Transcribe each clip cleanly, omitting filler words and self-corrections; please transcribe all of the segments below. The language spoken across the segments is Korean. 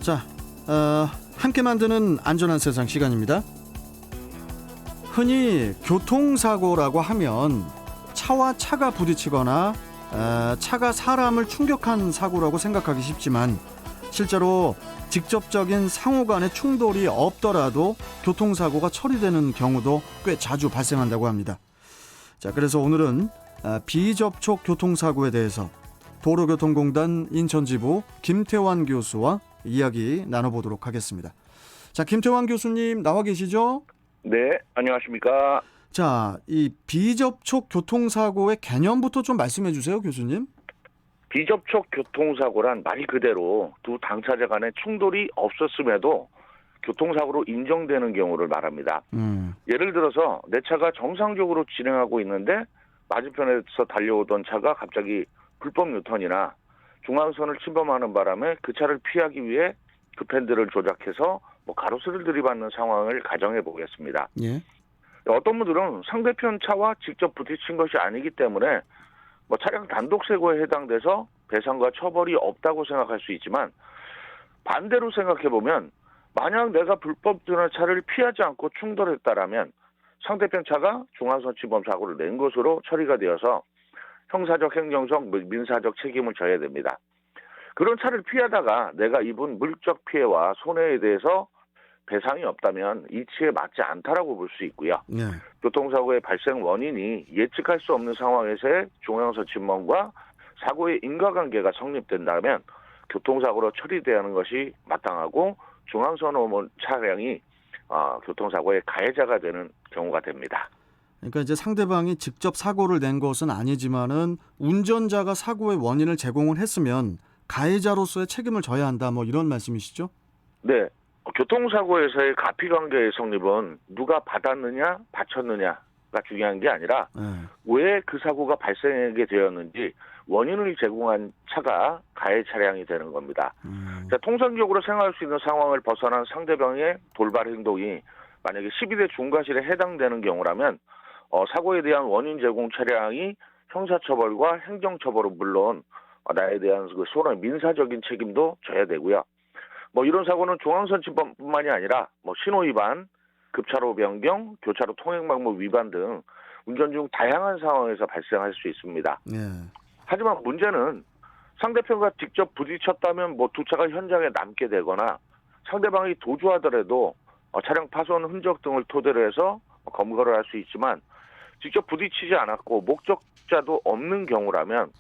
자, 함께 만드는 안전한 세상 시간입니다. 흔히 교통사고라고 하면 차와 차가 부딪히거나 차가 사람을 충격한 사고라고 생각하기 쉽지만 실제로 직접적인 상호 간의 충돌이 없더라도 교통사고가 처리되는 경우도 꽤 자주 발생한다고 합니다. 자, 그래서 오늘은 비접촉 교통사고에 대해서 도로교통공단 인천지부 김태환 교수와 이야기 나눠보도록 하겠습니다. 자, 김태환 교수님 나와 계시죠? 네, 안녕하십니까. 자, 이 비접촉 교통사고의 개념부터 좀 말씀해 주세요, 교수님. 비접촉 교통사고란 말 그대로 두 당사자 간의 충돌이 없었음에도 교통사고로 인정되는 경우를 말합니다. 예를 들어서 내 차가 정상적으로 진행하고 있는데 맞은편에서 달려오던 차가 갑자기 불법 유턴이나 중앙선을 침범하는 바람에 그 차를 피하기 위해 급핸들을 조작해서 가로수를 들이받는 상황을 가정해 보겠습니다. 예. 어떤 분들은 상대편 차와 직접 부딪힌 것이 아니기 때문에 차량 단독 사고에 해당돼서 배상과 처벌이 없다고 생각할 수 있지만, 반대로 생각해 보면 만약 내가 불법 주행 차를 피하지 않고 충돌했다라면 상대편 차가 중앙선 침범 사고를 낸 것으로 처리가 되어서 형사적, 행정적, 민사적 책임을 져야 됩니다. 그런 차를 피하다가 내가 입은 물적 피해와 손해에 대해서 배상이 없다면 이치에 맞지 않다라고 볼 수 있고요. 네. 교통사고의 발생 원인이 예측할 수 없는 상황에서의 중앙선 침범과 사고의 인과관계가 성립된다면 교통사고로 처리돼야 하는 것이 마땅하고 중앙선 홈 차량이 교통사고의 가해자가 되는 경우가 됩니다. 그러니까 이제 상대방이 직접 사고를 낸 것은 아니지만은 운전자가 사고의 원인을 제공을 했으면 가해자로서의 책임을 져야 한다, 이런 말씀이시죠? 네. 교통사고에서의 가피관계의 성립은 누가 받았느냐, 바쳤느냐가 중요한 게 아니라 왜 그 사고가 발생하게 되었는지 원인을 제공한 차가 가해 차량이 되는 겁니다. 자, 통상적으로 생각할 수 있는 상황을 벗어난 상대방의 돌발 행동이 만약에 12대 중과실에 해당되는 경우라면 사고에 대한 원인 제공 차량이 형사처벌과 행정처벌은 물론 나에 대한 그 손해 민사적인 책임도 져야 되고요. 이런 사고는 중앙선 침범뿐만이 아니라 신호 위반, 급차로 변경, 교차로 통행 방법 위반 등 운전 중 다양한 상황에서 발생할 수 있습니다. 네. 하지만 문제는 상대편과 직접 부딪혔다면 두 차가 현장에 남게 되거나 상대방이 도주하더라도 차량 파손 흔적 등을 토대로 해서 검거를 할 수 있지만, 직접 부딪히지 않았고 목적자도 없는 경우라면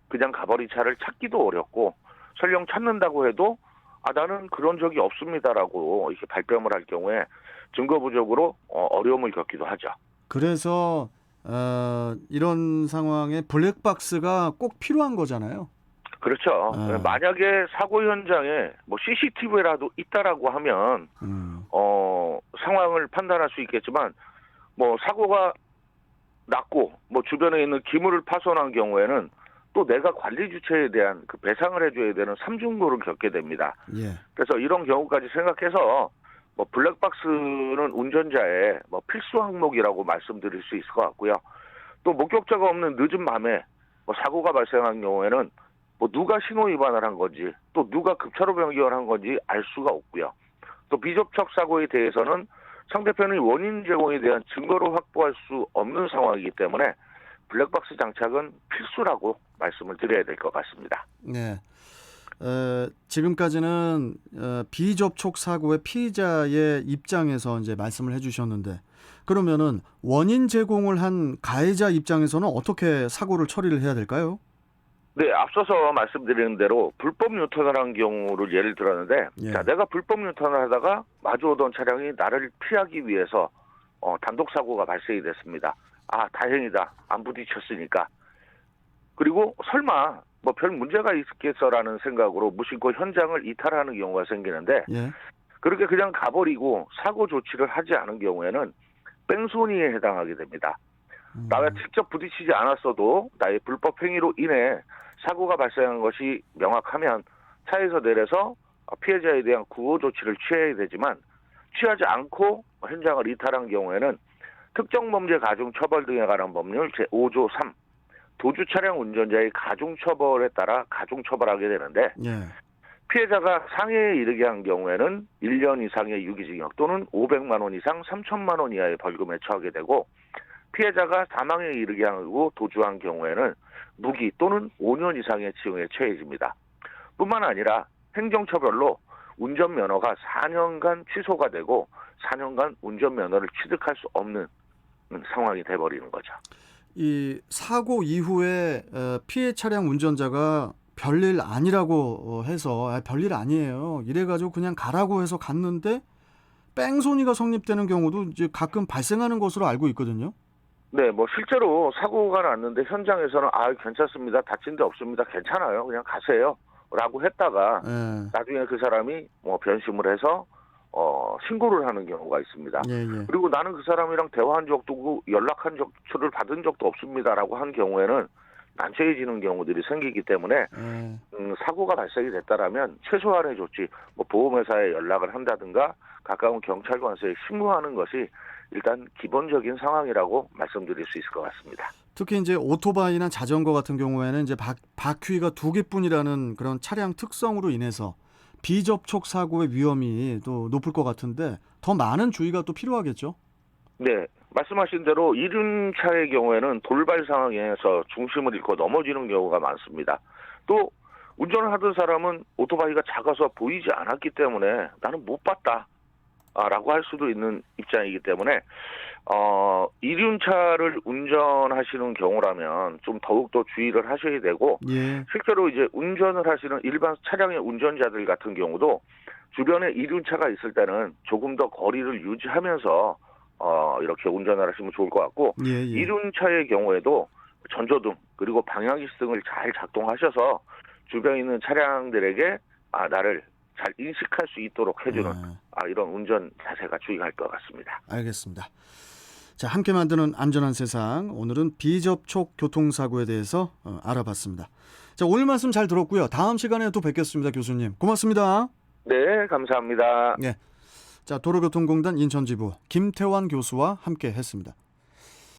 그냥 가버린 차를 찾기도 어렵고 설령 찾는다고 해도 나는 그런 적이 없습니다라고 이렇게 발뺌을 할 경우에 증거 부족으로 어려움을 겪기도 하죠. 그래서 이런 상황에 블랙박스가 꼭 필요한 거잖아요. 그렇죠. 만약에 사고 현장에 CCTV라도 있다라고 하면 상황을 판단할 수 있겠지만, 사고가 났고 주변에 있는 기물을 파손한 경우에는 또 내가 관리 주체에 대한 그 배상을 해줘야 되는 삼중고를 겪게 됩니다. 예. 그래서 이런 경우까지 생각해서 블랙박스는 운전자의 필수 항목이라고 말씀드릴 수 있을 것 같고요. 또 목격자가 없는 늦은 밤에 사고가 발생한 경우에는 누가 신호 위반을 한 건지 또 누가 급차로 변경을 한 건지 알 수가 없고요. 또 비접촉 사고에 대해서는 상대편의 원인 제공에 대한 증거를 확보할 수 없는 상황이기 때문에 블랙박스 장착은 필수라고 말씀을 드려야 될 것 같습니다. 네. 지금까지는 비접촉 사고의 피의자의 입장에서 이제 말씀을 해주셨는데, 그러면은 원인 제공을 한 가해자 입장에서는 어떻게 사고를 처리를 해야 될까요? 네, 앞서서 말씀드린 대로 불법 유턴을 한 경우를 예를 들었는데, 예. 자, 내가 불법 유턴을 하다가 마주오던 차량이 나를 피하기 위해서 단독 사고가 발생이 됐습니다. 다행이다, 안 부딪혔으니까. 그리고 설마 별 문제가 있겠어라는 생각으로 무심코 현장을 이탈하는 경우가 생기는데, 예. 그렇게 그냥 가버리고 사고 조치를 하지 않은 경우에는 뺑소니에 해당하게 됩니다. 나와 직접 부딪히지 않았어도 나의 불법 행위로 인해 사고가 발생한 것이 명확하면 차에서 내려서 피해자에 대한 구호 조치를 취해야 되지만, 취하지 않고 현장을 이탈한 경우에는 특정범죄 가중처벌 등에 관한 법률 제5조 3 도주 차량 운전자의 가중처벌에 따라 가중처벌하게 되는데, 예. 피해자가 상해에 이르게 한 경우에는 1년 이상의 유기징역 또는 500만 원 이상 3천만 원 이하의 벌금에 처하게 되고, 피해자가 사망에 이르게 하고 도주한 경우에는 무기 또는 5년 이상의 징역에 처해집니다. 뿐만 아니라 행정처벌로 운전면허가 4년간 취소가 되고 4년간 운전면허를 취득할 수 없는 상황이 돼버리는 거죠. 이 사고 이후에 피해 차량 운전자가 별일 아니라고 해서 별일 아니에요, 이래가지고 그냥 가라고 해서 갔는데 뺑소니가 성립되는 경우도 이제 가끔 발생하는 것으로 알고 있거든요. 네, 뭐 실제로 사고가 났는데 현장에서는 괜찮습니다, 다친 데 없습니다, 괜찮아요, 그냥 가세요 라고 했다가 나중에 그 사람이 뭐 변심을 해서 신고를 하는 경우가 있습니다. 그리고 나는 그 사람이랑 대화한 적도 없고 연락한 적을 받은 적도 없습니다라고 한 경우에는 난처해지는 경우들이 생기기 때문에 사고가 발생이 됐다라면 최소한의 조치, 뭐 보험회사에 연락을 한다든가 가까운 경찰관서에 신고하는 것이 일단 기본적인 상황이라고 말씀드릴 수 있을 것 같습니다. 특히 이제 오토바이나 자전거 같은 경우에는 이제 바퀴가 2개뿐이라는 그런 차량 특성으로 인해서 비접촉 사고의 위험이 또 높을 것 같은데 더 많은 주의가 또 필요하겠죠? 네, 말씀하신 대로 이륜차의 경우에는 돌발 상황에서 중심을 잃고 넘어지는 경우가 많습니다. 또 운전을 하던 사람은 오토바이가 작아서 보이지 않았기 때문에 나는 못 봤다 라고 할 수도 있는 입장이기 때문에 이륜차를 운전하시는 경우라면 좀 더욱더 주의를 하셔야 되고, 실제로 이제 운전을 하시는 일반 차량의 운전자들 같은 경우도 주변에 이륜차가 있을 때는 조금 더 거리를 유지하면서 이렇게 운전을 하시면 좋을 것 같고, 이륜차의 경우에도 전조등 그리고 방향지등을 잘 작동하셔서 주변에 있는 차량들에게 나를 잘 인식할 수 있도록 해주는 이런 운전 자세가 중요할 것 같습니다. 알겠습니다. 자, 함께 만드는 안전한 세상, 오늘은 비접촉 교통사고에 대해서 알아봤습니다. 자, 오늘 말씀 잘 들었고요. 다음 시간에 또 뵙겠습니다, 교수님. 고맙습니다. 네, 감사합니다. 자, 도로교통공단 인천지부 김태환 교수와 함께 했습니다.